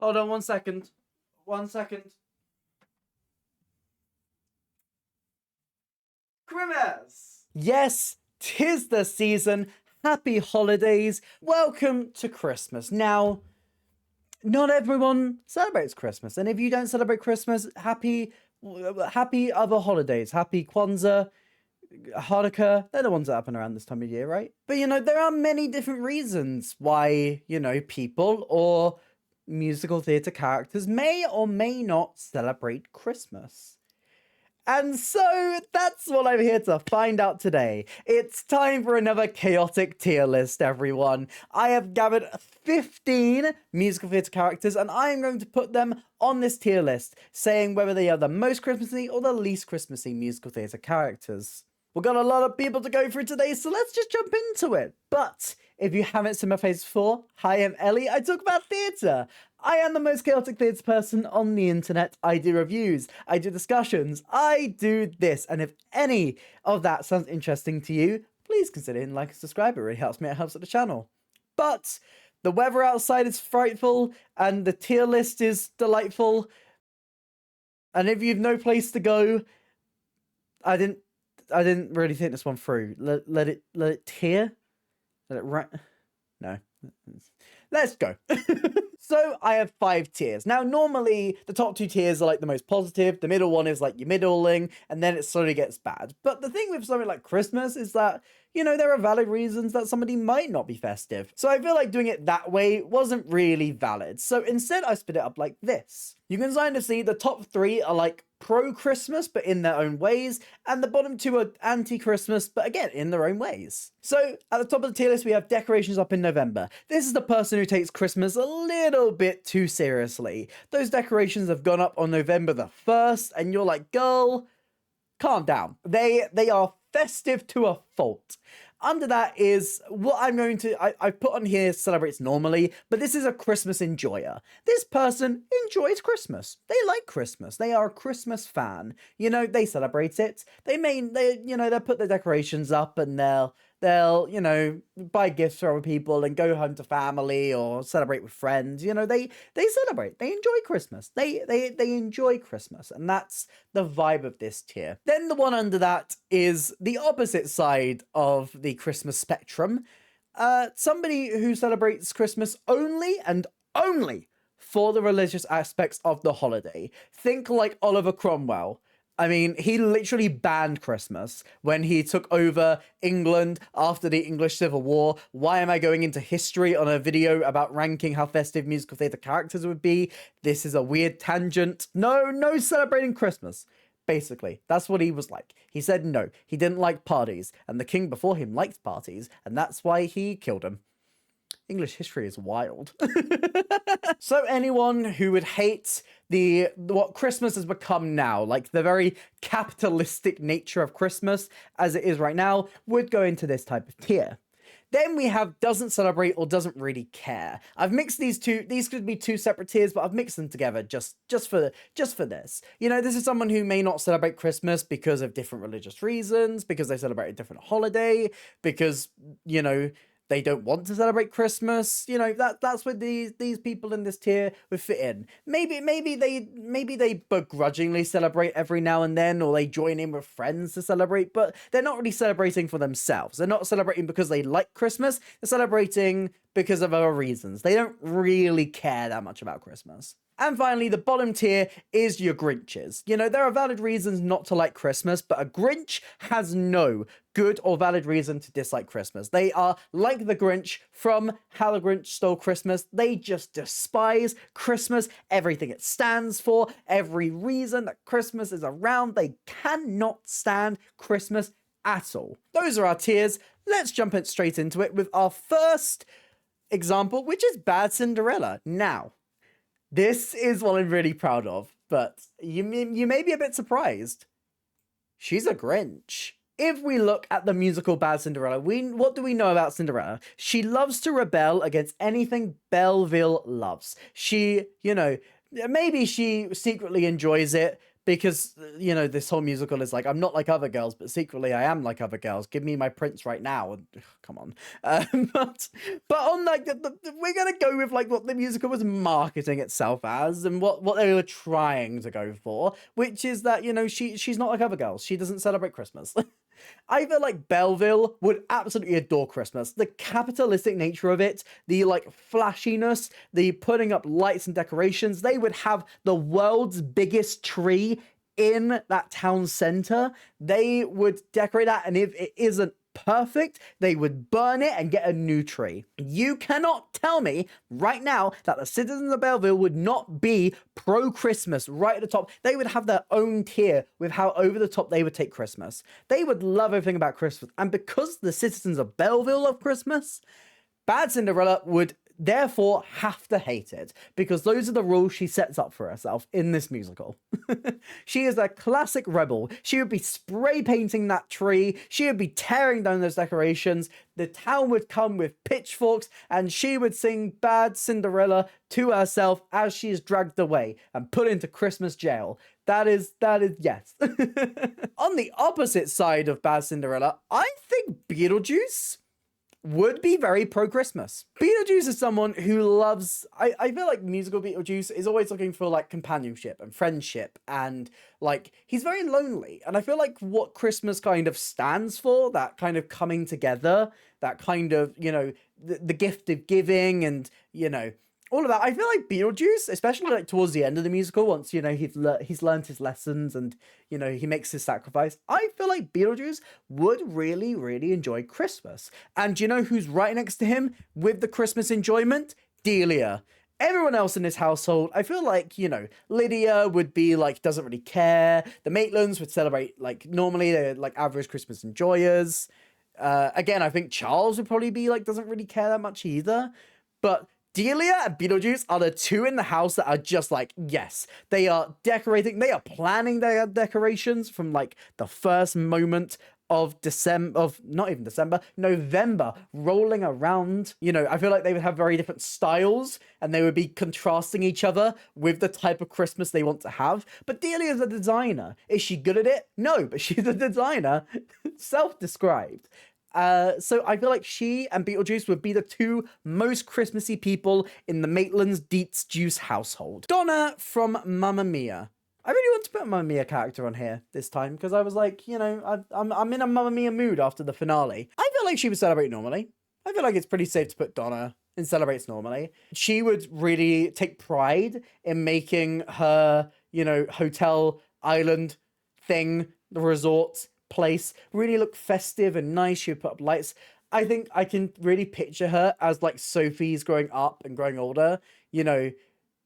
Hold on 1 second. 1 second. Christmas! Yes, 'tis the season. Happy holidays. Welcome to Christmas. Now, not everyone celebrates Christmas, and if you don't celebrate Christmas, happy other holidays. Happy Kwanzaa, Hanukkah. They're the ones that happen around this time of year, right? But there are many different reasons why people or musical theatre characters may or may not celebrate Christmas. And so that's what I'm here to find out today. It's time for another chaotic tier list, everyone. I have gathered 15 musical theatre characters, and I am going to put them on this tier list, saying whether they are the most Christmassy or the least Christmassy musical theatre characters. We've got a lot of people to go through today, so let's just jump into it. But if you haven't seen my face before, hi, I'm Ellie. I talk about theatre. I am the most chaotic theatre person on the internet. I do reviews, I do discussions, I do this. And if any of that sounds interesting to you, please consider hitting like and subscribe. It really helps me, it helps at the channel. But the weather outside is frightful, and the tier list is delightful. And if you've no place to go, I didn't really think this one through. Let it tier? Let it right? No. Let's go. So I have 5 tiers. Now, normally the top 2 tiers are like the most positive. The middle one is like your middling, and then it slowly gets bad. But the thing with something like Christmas is that, there are valid reasons that somebody might not be festive. So I feel like doing it that way wasn't really valid. So instead I split it up like this. You can kind of see the top 3 are like pro-Christmas, but in their own ways, and the bottom 2 are anti-Christmas, but again, in their own ways. So, at the top of the tier list, we have decorations up in November. This is the person who takes Christmas a little bit too seriously. Those decorations have gone up on November the 1st, and you're like, girl, calm down. They are festive to a fault. Under that is what I put on here celebrates normally, but this is a Christmas enjoyer. This person enjoys Christmas. They like Christmas. They are a Christmas fan. They celebrate it. They'll put their decorations up, and they'll buy gifts for other people and go home to family or celebrate with friends. They celebrate. They enjoy Christmas. They enjoy Christmas, and that's the vibe of this tier. Then the one under that is the opposite side of the Christmas spectrum. Somebody who celebrates Christmas only and only for the religious aspects of the holiday. Think like Oliver Cromwell. I mean, he literally banned Christmas when he took over England after the English Civil War. Why am I going into history on a video about ranking how festive musical theatre characters would be? This is a weird tangent. No celebrating Christmas. Basically, that's what he was like. He said no, he didn't like parties, and the king before him liked parties, and that's why he killed him. English history is wild. So anyone who would hate what Christmas has become now, like the very capitalistic nature of Christmas as it is right now, would go into this type of tier. Then we have doesn't celebrate or doesn't really care. I've mixed these two. These could be 2 separate tiers, but I've mixed them together just for this. This is someone who may not celebrate Christmas because of different religious reasons, because they celebrate a different holiday, because they don't want to celebrate Christmas. That's where these people in this tier would fit in. Maybe they begrudgingly celebrate every now and then, or they join in with friends to celebrate, but they're not really celebrating for themselves. They're not celebrating because they like Christmas. They're celebrating because of other reasons. They don't really care that much about Christmas. And finally, the bottom tier is your Grinches. There are valid reasons not to like Christmas, but a Grinch has no good or valid reason to dislike Christmas. They are like the Grinch from How the Grinch Stole Christmas. They just despise Christmas, everything it stands for, every reason that Christmas is around. They cannot stand Christmas at all. Those are our tiers. Let's jump straight into it with our first example, which is Bad Cinderella. Now, this is what I'm really proud of, but you may be a bit surprised. She's a Grinch. If we look at the musical Bad Cinderella, what do we know about Cinderella? She loves to rebel against anything Belleville loves. Maybe she secretly enjoys it, because you know this whole musical is like, I'm not like other girls, but secretly I am like other girls. Give me my prince right now. And come on. But on like we're gonna go with like what the musical was marketing itself as, and what they were trying to go for, which is that, you know, she's not like other girls. She doesn't celebrate Christmas. I feel like Belleville would absolutely adore Christmas. The capitalistic nature of it, the like flashiness, the putting up lights and decorations. They would have the world's biggest tree in that town center. They would decorate that, and if it isn't perfect, they would burn it and get a new tree. You cannot tell me right now that the citizens of Belleville would not be pro-Christmas right at the top. They would have their own tier with how over the top they would take Christmas. They would love everything about Christmas. And because the citizens of Belleville love Christmas, Bad Cinderella would therefore have to hate it, because those are the rules she sets up for herself in this musical. She is a classic rebel. She would be spray painting that tree. She would be tearing down those decorations. The town would come with pitchforks, and she would sing Bad Cinderella to herself as she is dragged away and put into Christmas jail. That is yes. On the opposite side of Bad Cinderella, I think Beetlejuice would be very pro-Christmas. Beetlejuice is someone who loves, I feel like musical Beetlejuice is always looking for like companionship and friendship, and like he's very lonely. And I feel like what Christmas kind of stands for, that kind of coming together, that kind of, you know, the gift of giving, and, you know, all of that. I feel like Beetlejuice, especially like towards the end of the musical, once, you know, he's learned his lessons and, you know, he makes his sacrifice, I feel like Beetlejuice would really, really enjoy Christmas. And you know who's right next to him with the Christmas enjoyment? Delia. Everyone else in this household, I feel like, you know, Lydia would be like, doesn't really care. The Maitlands would celebrate like normally, they're like average Christmas enjoyers. Again, I think Charles would probably be like, doesn't really care that much either. But Delia and Beetlejuice are the two in the house that are just like, yes, they are decorating, they are planning their decorations from like the first moment of November rolling around. You know, I feel like they would have very different styles, and they would be contrasting each other with the type of Christmas they want to have. But Delia is a designer. Is she good at it? No, but she's a designer, self-described. So I feel like she and Beetlejuice would be the two most Christmassy people in the Maitland's Deets Juice household. Donna from Mamma Mia. I really want to put a Mamma Mia character on here this time, because I was like, you know, I'm in a Mamma Mia mood after the finale. I feel like she would celebrate normally. I feel like it's pretty safe to put Donna in celebrates normally. She would really take pride in making her, you know, hotel island thing, the resort place, really look festive and nice. She would put up lights. I think I can really picture her as like Sophie's growing up and growing older, you know,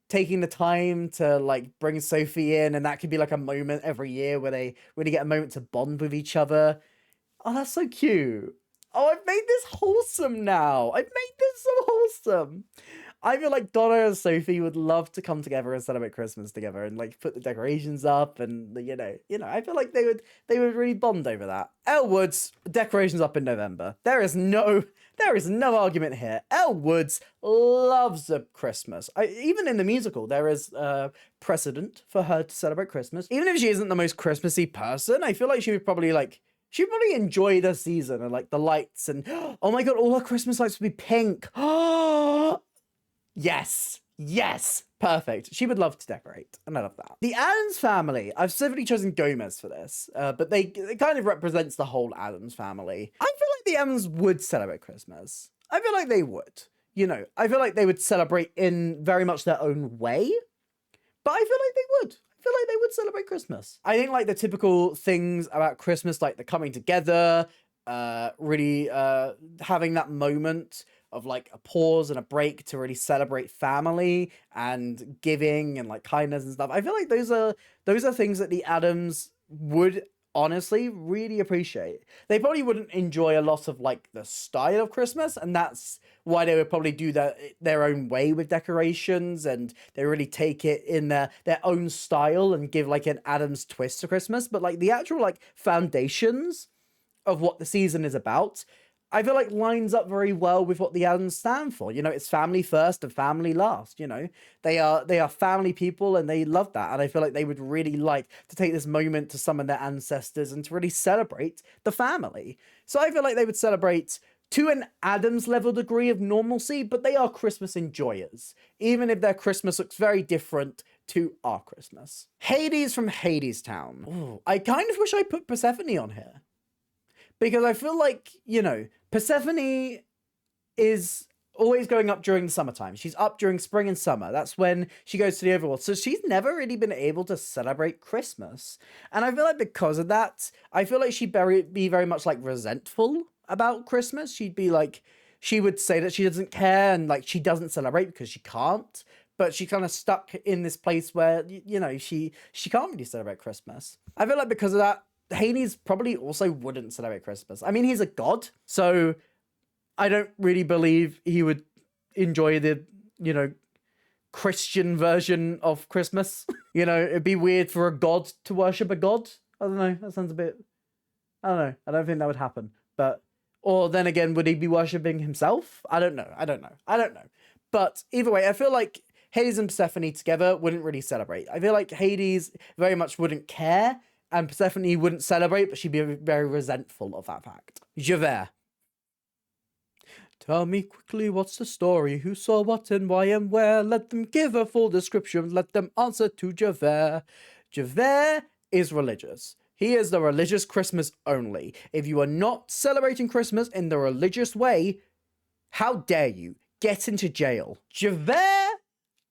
taking the time to like bring Sophie in, and that could be like a moment every year where they really get a moment to bond with each other. Oh, that's so cute. Oh, I've made this wholesome now. I've made this so wholesome. I feel like Donna and Sophie would love to come together and celebrate Christmas together and like put the decorations up, and you know, I feel like they would really bond over that. Elle Woods, decorations up in November. There is no argument here. Elle Woods loves a Christmas. Even in the musical, there is precedent for her to celebrate Christmas. Even if she isn't the most Christmassy person, I feel like she'd probably enjoy the season and like the lights, and oh my god, all her Christmas lights would be pink. Yes, perfect. She would love to decorate, and I love that. The Addams family. I've specifically chosen Gomez for this, but it kind of represents the whole Addams family. I feel like the Addams would celebrate Christmas. I feel like they would. You know, I feel like they would celebrate in very much their own way, but I feel like they would. I feel like they would celebrate Christmas. I think like the typical things about Christmas, like the coming together, really having that moment of like a pause and a break to really celebrate family and giving and like kindness and stuff. I feel like those are things that the Addams would honestly really appreciate. They probably wouldn't enjoy a lot of like the style of Christmas, and that's why they would probably do their own way with decorations, and they really take it in their own style and give like an Addams twist to Christmas. But like the actual like foundations of what the season is about, I feel like lines up very well with what the Adams stand for. You know, it's family first and family last. You know, they are family people, and they love that. And I feel like they would really like to take this moment to summon their ancestors and to really celebrate the family. So I feel like they would celebrate to an Adams level degree of normalcy, but they are Christmas enjoyers, even if their Christmas looks very different to our Christmas. Hades from Hadestown. Ooh, I kind of wish I put Persephone on here, because I feel like, you know, Persephone is always going up during the summertime. She's up during spring and summer. That's when she goes to the overworld. So she's never really been able to celebrate Christmas. And I feel like because of that, I feel like she'd be very much like resentful about Christmas. She'd be like, she would say that she doesn't care and like she doesn't celebrate because she can't. But she's kind of stuck in this place where, you know, she can't really celebrate Christmas. I feel like because of that, Hades probably also wouldn't celebrate Christmas. I mean, he's a god, so I don't really believe he would enjoy the, you know, Christian version of Christmas. You know, it'd be weird for a god to worship a god. I don't know. That sounds a bit, I don't know. I don't think that would happen. But, or then again, would he be worshipping himself? I don't know. But either way, I feel like Hades and Persephone together wouldn't really celebrate. I feel like Hades very much wouldn't care, and Persephone wouldn't celebrate, but she'd be very resentful of that fact. Javert. Tell me quickly what's the story, who saw what and why and where. Let them give a full description, let them answer to Javert. Javert is religious. He is the religious Christmas only. If you are not celebrating Christmas in the religious way, how dare you? Get into jail. Javert?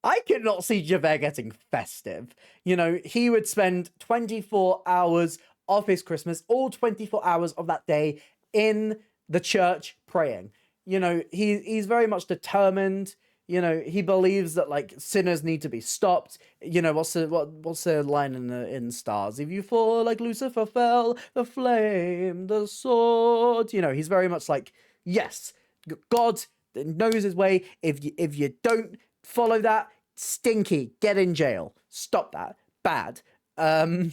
I could not see Javert getting festive. You know, he would spend 24 hours of his Christmas, all 24 hours of that day, in the church praying. You know, he's very much determined. You know, he believes that like sinners need to be stopped. You know, what's the line in Stars? If you fall like Lucifer fell, the flame, the sword. You know, he's very much like, yes, God knows his way. If you don't follow that, stinky, get in jail, stop that, bad. And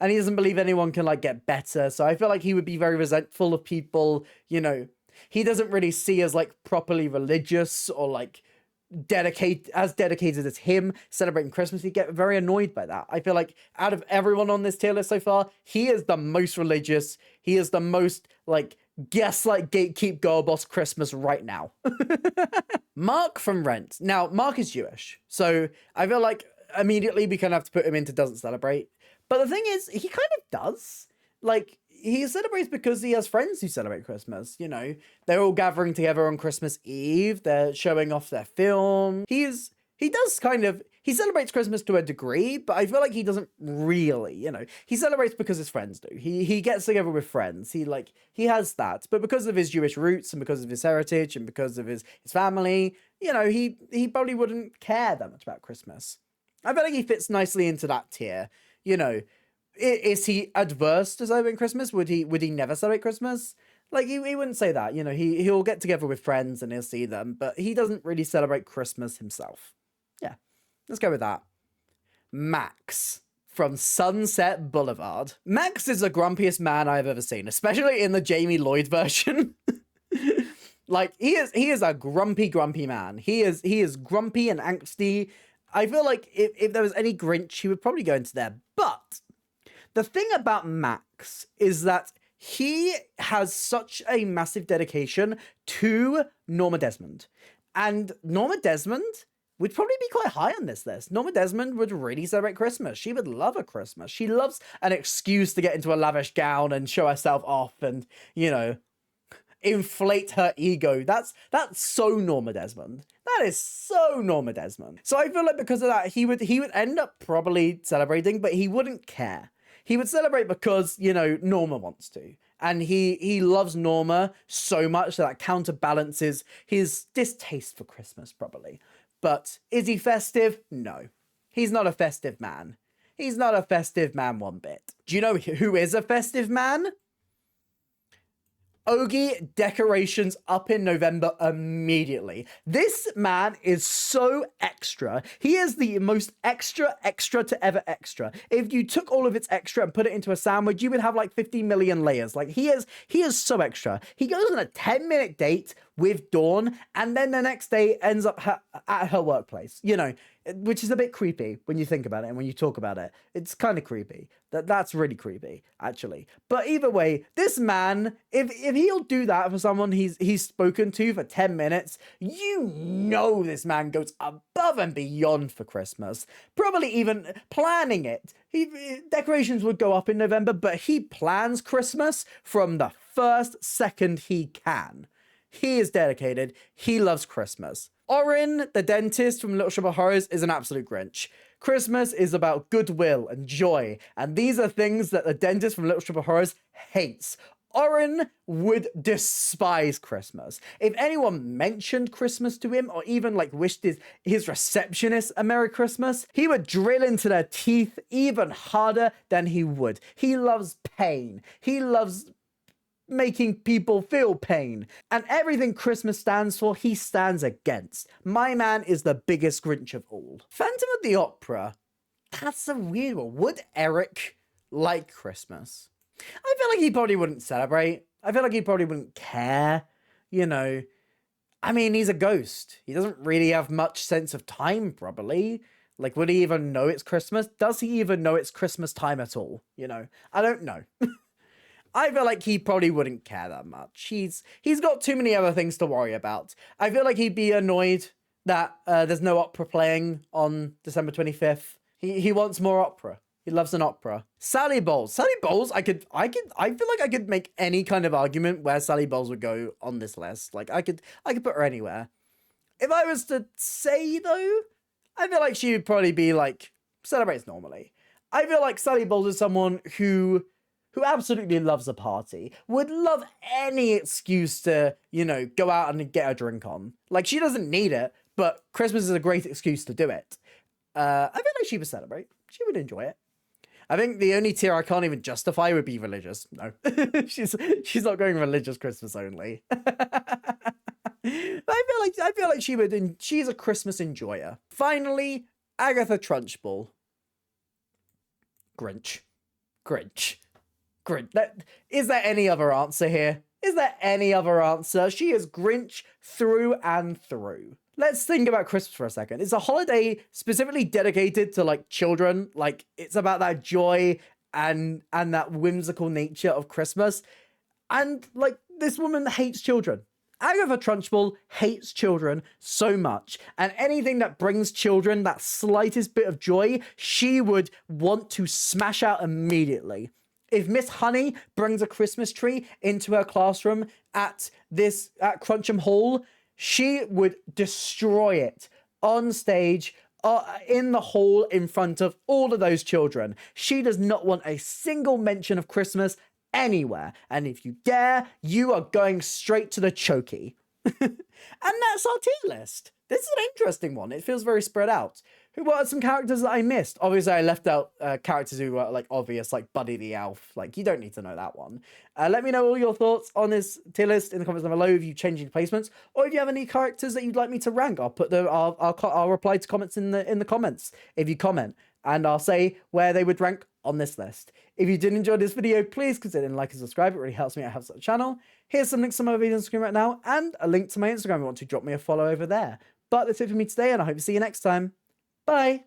he doesn't believe anyone can like get better. So I feel like he would be very resentful of people. You know, he doesn't really see as like properly religious or like dedicated as him celebrating Christmas. He'd get very annoyed by that. I feel like out of everyone on this tier list so far, he is the most religious. He is the most like gaslight gatekeep girl boss Christmas right now. Mark from Rent. Now, Mark is Jewish, so I feel like immediately we kind of have to put him into doesn't celebrate. But the thing is, he kind of does. Like, he celebrates because he has friends who celebrate Christmas. You know, they're all gathering together on Christmas Eve. They're showing off their film. He celebrates Christmas to a degree, but I feel like he doesn't really, you know, he celebrates because his friends do. He gets together with friends. He has that, but because of his Jewish roots and because of his heritage and because of his family, you know, he probably wouldn't care that much about Christmas. I feel like he fits nicely into that tier. You know, is he adverse to celebrating Christmas? Would he never celebrate Christmas? Like, he wouldn't say that. You know, he'll get together with friends and he'll see them, but he doesn't really celebrate Christmas himself. Yeah, let's go with that. Max from Sunset Boulevard. Max is the grumpiest man I've ever seen, especially in the Jamie Lloyd version. Like, he is a grumpy man. He is grumpy and angsty. I feel like if there was any Grinch, he would probably go into there. But the thing about Max is that he has such a massive dedication to Norma Desmond. And Norma Desmond would probably be quite high on this list. Norma Desmond would really celebrate Christmas. She would love a Christmas. She loves an excuse to get into a lavish gown and show herself off and, you know, inflate her ego. That's so Norma Desmond. That is so Norma Desmond. So I feel like because of that, he would end up probably celebrating, but he wouldn't care. He would celebrate because, you know, Norma wants to. And he loves Norma so much that counterbalances his distaste for Christmas, probably. But is he festive? No. He's not a festive man. He's not a festive man one bit. Do you know who is a festive man? Ogie decorations up in November immediately. This man is so extra. He is the most extra to ever extra. If you took all of its extra and put it into a sandwich, you would have like 50 million layers. Like he is so extra. He goes on a 10-minute date with Dawn, and then the next day ends up at her workplace, you know, which is a bit creepy when you think about it and when you talk about it. It's kind of creepy. That's really creepy, actually. But either way, this man, if he'll do that for someone he's spoken to for 10 minutes, you know this man goes above and beyond for Christmas. Probably even planning it. Decorations would go up in November, but he plans Christmas from the first second he can. He is dedicated. He loves Christmas. Orin, the dentist from Little Shop of Horrors, is an absolute Grinch. Christmas is about goodwill and joy, and these are things that the dentist from Little Shop of Horrors hates. Orin would despise Christmas. If anyone mentioned Christmas to him, or even like wished his receptionist a Merry Christmas, he would drill into their teeth even harder than he would. He loves pain. He loves making people feel pain, and everything Christmas stands for, he stands against. My man is the biggest Grinch of all. Phantom of the Opera, that's a weird one. Would Eric like Christmas? I feel like he probably wouldn't celebrate. I feel like he probably wouldn't care, you know. I mean, he's a ghost. He doesn't really have much sense of time, probably. Like, would he even know it's Christmas? Does he even know it's Christmas time at all? You know, I don't know. I feel like he probably wouldn't care that much. He's got too many other things to worry about. I feel like he'd be annoyed that there's no opera playing on December 25th. He wants more opera. He loves an opera. Sally Bowles. Sally Bowles, I feel like I could make any kind of argument where Sally Bowles would go on this list. Like I could put her anywhere. If I was to say though, I feel like she would probably be like celebrates normally. I feel like Sally Bowles is someone who absolutely loves a party, would love any excuse to, you know, go out and get a drink on. Like, she doesn't need it, but Christmas is a great excuse to do it. I feel like she would celebrate. She would enjoy it. I think the only tier I can't even justify would be religious. No, she's not going religious Christmas only. I feel like she would. She's a Christmas enjoyer. Finally, Agatha Trunchbull. Grinch. Is there any other answer here? Is there any other answer? She is Grinch through and through. Let's think about Christmas for a second. It's a holiday specifically dedicated to like children. Like it's about that joy and that whimsical nature of Christmas. And like this woman hates children. Agatha Trunchbull hates children so much, and anything that brings children that slightest bit of joy, she would want to smash out immediately. If Miss Honey brings a Christmas tree into her classroom at Cruncham Hall, she would destroy it on stage, in the hall in front of all of those children. She does not want a single mention of Christmas anywhere. And if you dare, you are going straight to the chokey. And that's our tier list. This is an interesting one. It feels very spread out. What are some characters that I missed? Obviously, I left out characters who were like obvious, like Buddy the Elf. Like, you don't need to know that one. Let me know all your thoughts on this tier list in the comments down below if you changing placements, or if you have any characters that you'd like me to rank. I'll reply to comments in the comments if you comment, and I'll say where they would rank on this list. If you did enjoy this video, please consider like and subscribe. It really helps me out, helps the channel. Here's some links to my videos on the screen right now, and a link to my Instagram if you want to drop me a follow over there. But that's it for me today, and I hope to see you next time. Bye.